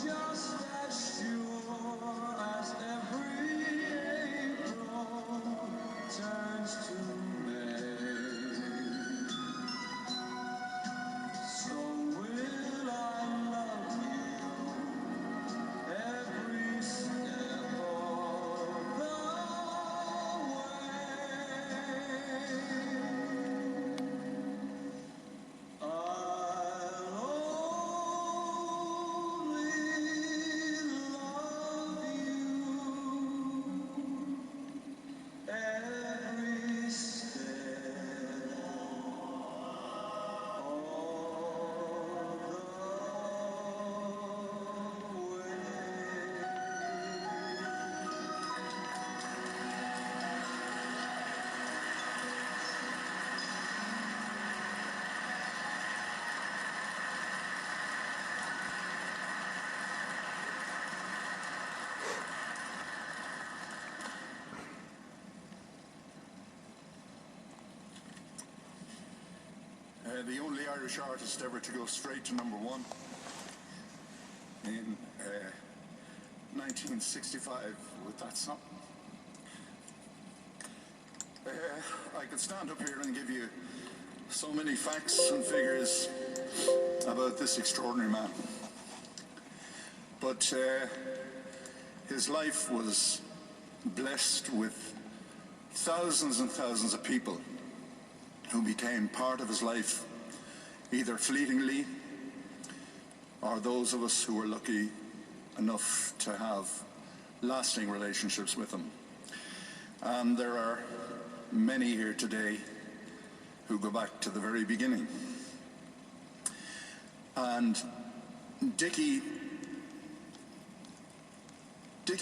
just as sure as every April turns to May, so will I love you every step of the way. I'll only love you every step of the way. The only Irish artist ever to go straight to #1 in 1965 with that song. I could stand up here and give you so many facts and figures about this extraordinary man. But his life was blessed with thousands and thousands of people who became part of his life, either fleetingly or those of us who were lucky enough to have lasting relationships with him. And there are many here today who go back to the very beginning. And Dickie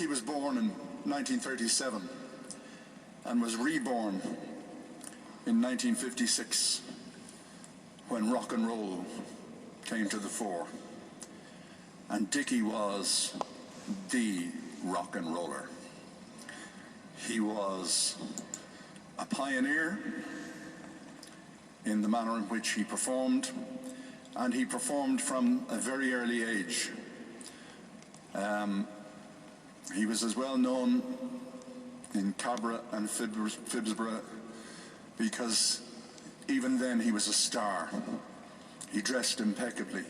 was born in 1937 and was reborn in 1956 when rock and roll came to the fore. And Dickie was the rock and roller. He was a pioneer in the manner in which he performed, and he performed from a very early age. He was as well known in Cabra and Phibsborough because even then he was a star. He dressed impeccably.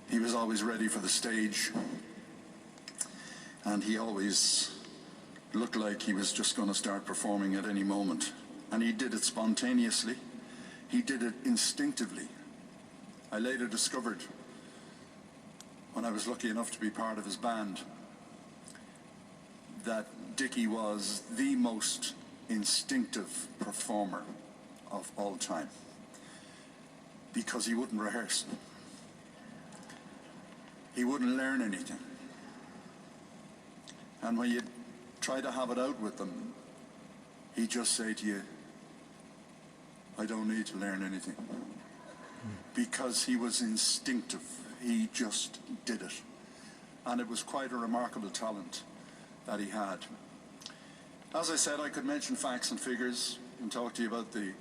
He was always ready for the stage, and he always looked like he was just going to start performing at any moment. And he did it spontaneously. He did it instinctively. I later discovered, when I was lucky enough to be part of his band, that Dickie was the most instinctive performer of all time, because he wouldn't rehearse. He wouldn't learn anything. And when you try to have it out with them, he'd just say to you, I don't need to learn anything. Because he was instinctive. He just did it. And it was quite a remarkable talent that he had. As I said, I could mention facts and figures and talk to you about the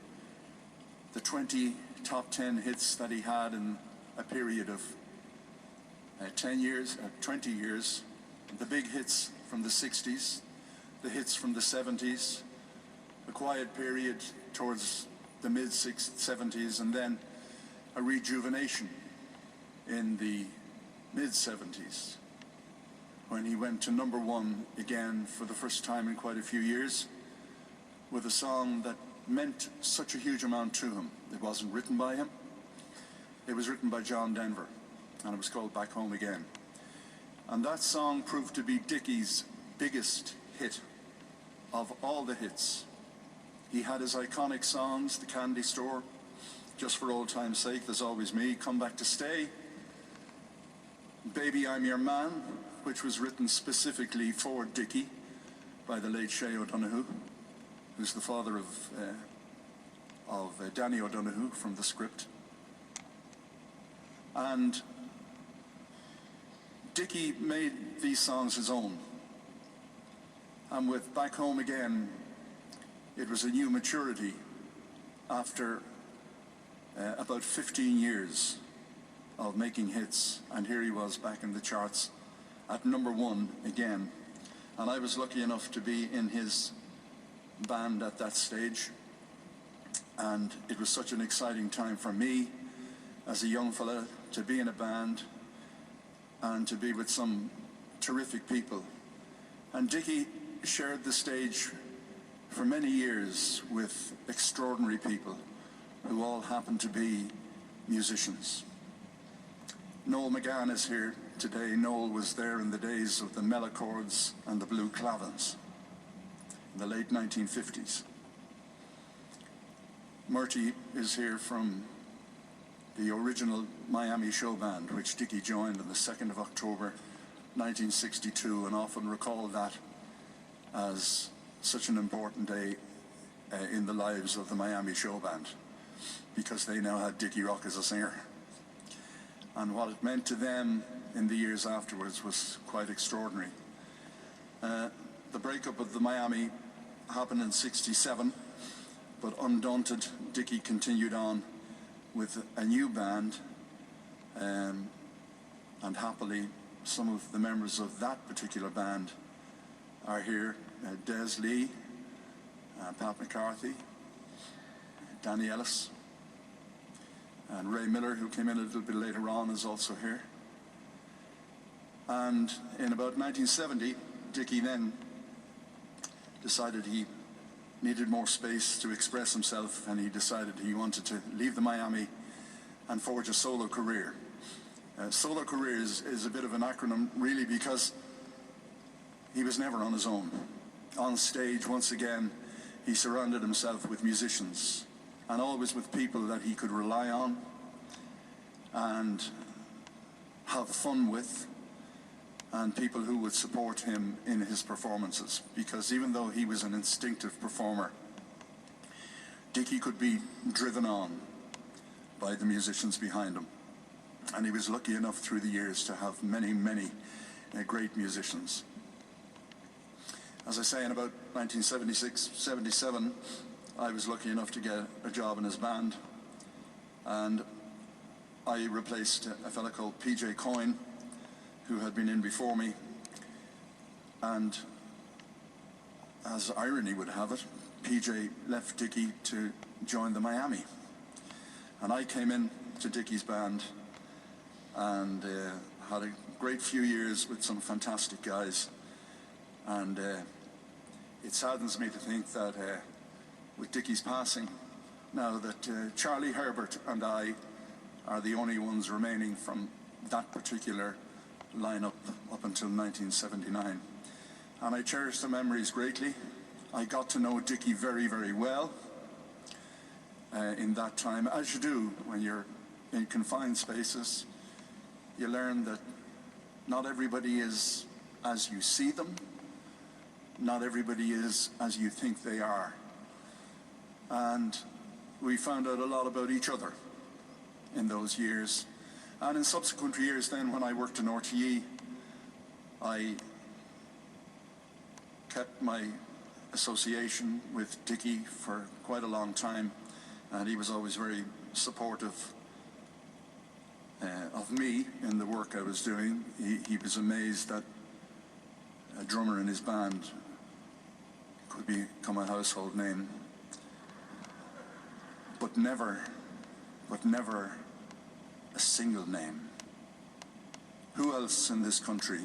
20 top 10 hits that he had in a period of 10 years, 20 years. The big hits from the 60s, the hits from the 70s, a quiet period towards the mid-70s, and then a rejuvenation in the mid-70s, when he went to #1 again for the first time in quite a few years, with a song that meant such a huge amount to him. It wasn't written by him. It was written by John Denver, and it was called Back Home Again. And that song proved to be Dickie's biggest hit of all the hits. He had his iconic songs, The Candy Store, Just for Old Time's Sake, There's Always Me, Come Back to Stay, Baby I'm Your Man, which was written specifically for Dickie by the late Shay O'Donoghue, who's the father of Danny O'Donoghue from The Script. And Dickie made these songs his own. And with Back Home Again, it was a new maturity after about 15 years of making hits, and here he was back in the charts at #1 again. And I was lucky enough to be in his band at that stage, and it was such an exciting time for me as a young fella to be in a band and to be with some terrific people. And Dickie shared the stage for many years with extraordinary people who all happened to be musicians. Noel McGann is here today. Noel was there in the days of the Mellochords and the Blue Clavins in the late 1950s. Murty is here from the original Miami Showband, which Dickie joined on the 2nd of October 1962, and often recalled that as such an important day in the lives of the Miami Showband, because they now had Dickie Rock as a singer. And what it meant to them in the years afterwards was quite extraordinary. The breakup of the Miami happened in '67, but undaunted, Dickie continued on with a new band, and happily some of the members of that particular band are here. Des Lee, Pat McCarthy, Danny Ellis, and Ray Miller, who came in a little bit later on, is also here. And in about 1970, Dickie then decided he needed more space to express himself, and he decided he wanted to leave the Miami and forge a solo career. Solo career is a bit of an acronym, really, because he was never on his own. On stage, once again, he surrounded himself with musicians, and always with people that he could rely on and have fun with, and people who would support him in his performances. Because even though he was an instinctive performer, Dickie could be driven on by the musicians behind him. And he was lucky enough through the years to have many, many great musicians. As I say, in about 1976, 77, I was lucky enough to get a job in his band, and I replaced a fella called PJ Coyne, who had been in before me. And as irony would have it, PJ left Dickie to join the Miami. And I came in to Dickie's band and had a great few years with some fantastic guys. And it saddens me to think that with Dickie's passing, now that Charlie Herbert and I are the only ones remaining from that particular lineup up until 1979. And I cherish the memories greatly. I got to know Dickie very, very well in that time, as you do when you're in confined spaces. You learn that not everybody is as you see them, not everybody is as you think they are. And we found out a lot about each other in those years. And in subsequent years then, when I worked in RTE, I kept my association with Dickie for quite a long time, and he was always very supportive of me in the work I was doing. He was amazed that a drummer in his band could become a household name, but never a single name. Who else in this country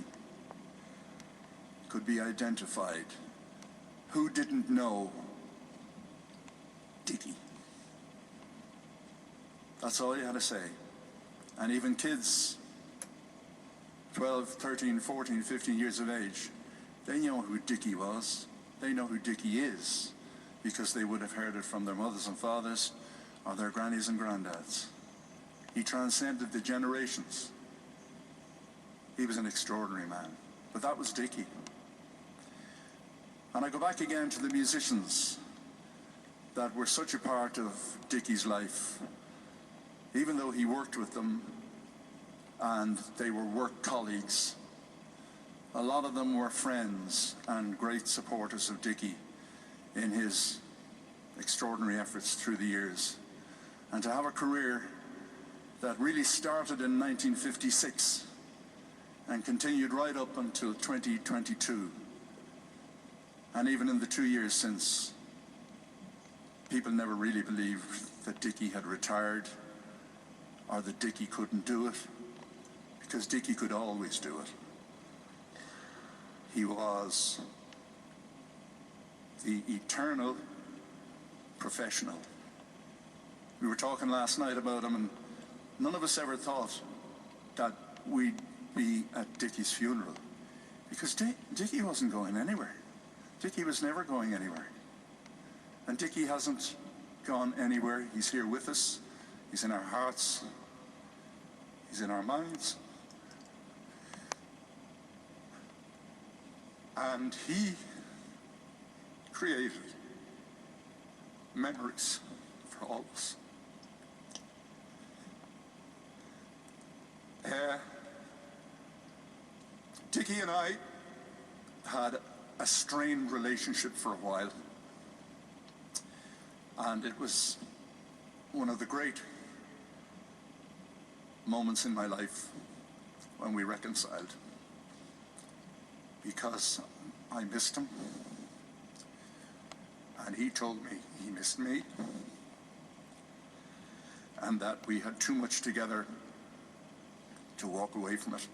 could be identified? Who didn't know Dickie? That's all you had to say. And even kids, 12, 13, 14, 15 years of age, they know who Dickie was. They know who Dickie is, because they would have heard it from their mothers and fathers or their grannies and granddads. He transcended the generations. He was an extraordinary man. But that was Dickie. And I go back again to the musicians that were such a part of Dickie's life. Even though he worked with them and they were work colleagues, a lot of them were friends and great supporters of Dickie in his extraordinary efforts through the years. And to have a career that really started in 1956 and continued right up until 2022. And even in the 2 years since, people never really believed that Dickie had retired or that Dickie couldn't do it, because Dickie could always do it. He was the eternal professional. We were talking last night about him, and none of us ever thought that we'd be at Dickie's funeral, because Dickie wasn't going anywhere. Dickie was never going anywhere. And Dickie hasn't gone anywhere. He's here with us. He's in our hearts. He's in our minds. And he created memories for all of us. Dickie and I had a strained relationship for a while, and it was one of the great moments in my life when we reconciled, because I missed him and he told me he missed me, and that we had too much together to walk away from it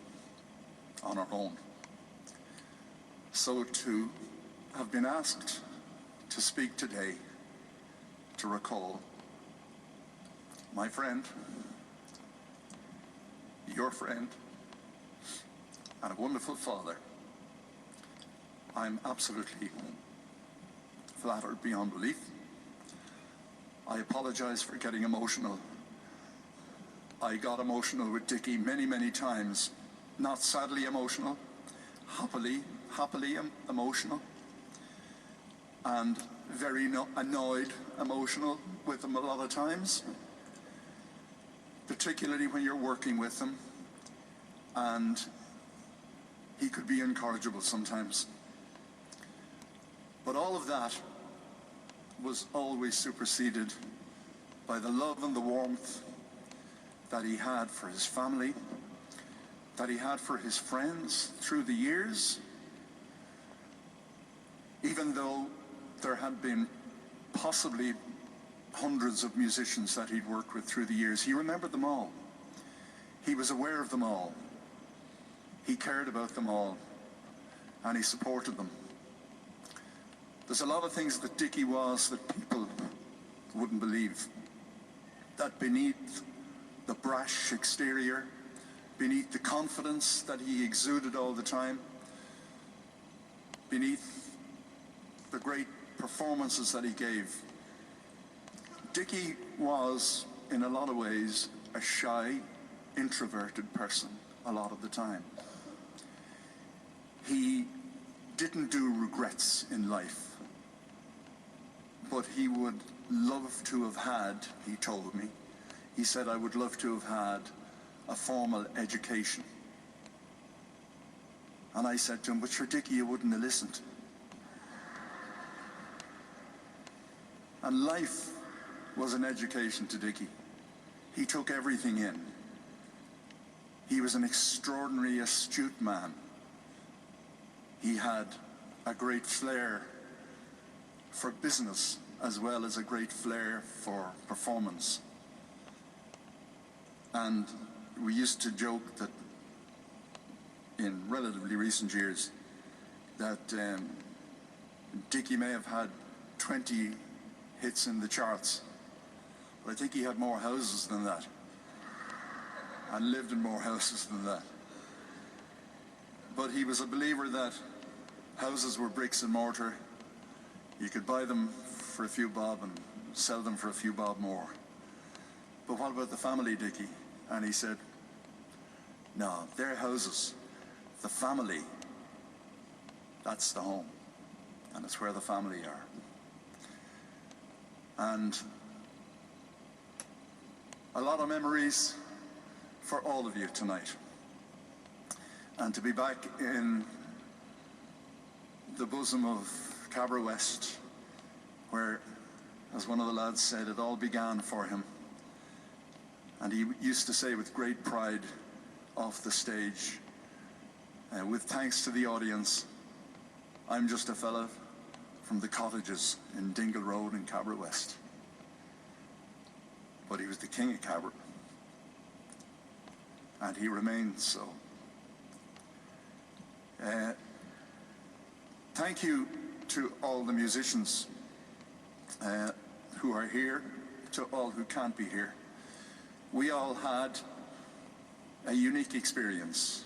on our own. So to have been asked to speak today, to recall my friend, your friend, and a wonderful father, I'm absolutely flattered beyond belief. I apologize for getting emotional. I got emotional with Dickie many, many times. Not sadly emotional, happily emotional, and very annoyed emotional with him a lot of times, particularly when you're working with him, and he could be incorrigible sometimes. But all of that was always superseded by the love and the warmth that he had for his family, that he had for his friends through the years. Even though there had been possibly hundreds of musicians that he'd worked with through the years, he remembered them all. He was aware of them all. He cared about them all, and he supported them. There's a lot of things that Dickie was that people wouldn't believe. That beneath the brash exterior, beneath the confidence that he exuded all the time, beneath the great performances that he gave, Dickie was, in a lot of ways, a shy, introverted person a lot of the time. He didn't do regrets in life, but he would love to have had, he told me, he said, I would love to have had a formal education. And I said to him, but sure, Dickie, you wouldn't have listened. And life was an education to Dickie. He took everything in. He was an extraordinarily astute man. He had a great flair for business as well as a great flair for performance. And we used to joke that in relatively recent years that Dickie may have had 20 hits in the charts, but I think he had more houses than that, and lived in more houses than that. But he was a believer that houses were bricks and mortar. You could buy them for a few bob and sell them for a few bob more. But what about the family, Dickie? And he said, no, they're houses. The family, that's the home. And it's where the family are. And a lot of memories for all of you tonight. And to be back in the bosom of Cabra West, where, as one of the lads said, it all began for him. And he used to say with great pride off the stage, with thanks to the audience, I'm just a fella from the cottages in Dingle Road in Cabra West. But he was the king of Cabra. And he remains so. Thank you to all the musicians who are here, to all who can't be here. We all had a unique experience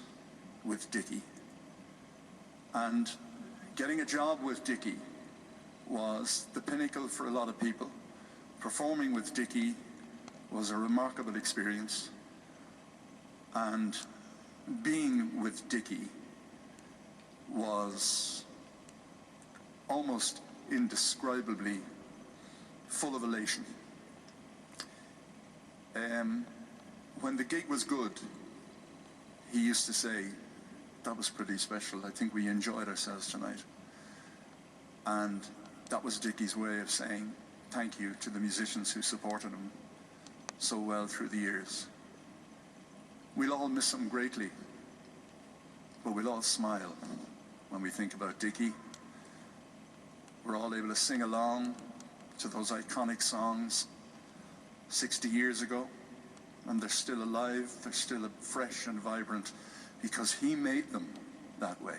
with Dickie. And getting a job with Dickie was the pinnacle for a lot of people. Performing with Dickie was a remarkable experience. And being with Dickie was almost indescribably full of elation. When the gig was good, he used to say, that was pretty special. I think we enjoyed ourselves tonight. And that was Dickie's way of saying thank you to the musicians who supported him so well through the years. We'll all miss him greatly, but we'll all smile when we think about Dickie. We're all able to sing along to those iconic songs 60 years ago, and they're still alive, they're still fresh and vibrant, because he made them that way.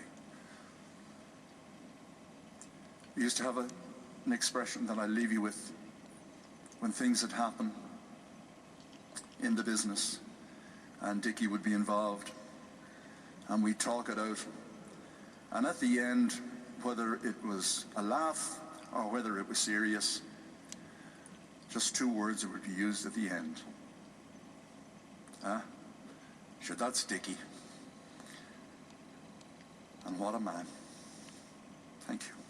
We used to have an expression that I leave you with when things had happened in the business, and Dickie would be involved, and we'd talk it out. And at the end, whether it was a laugh or whether it was serious, just two words that would be used at the end. Sure, that's Dickie. And what a man. Thank you.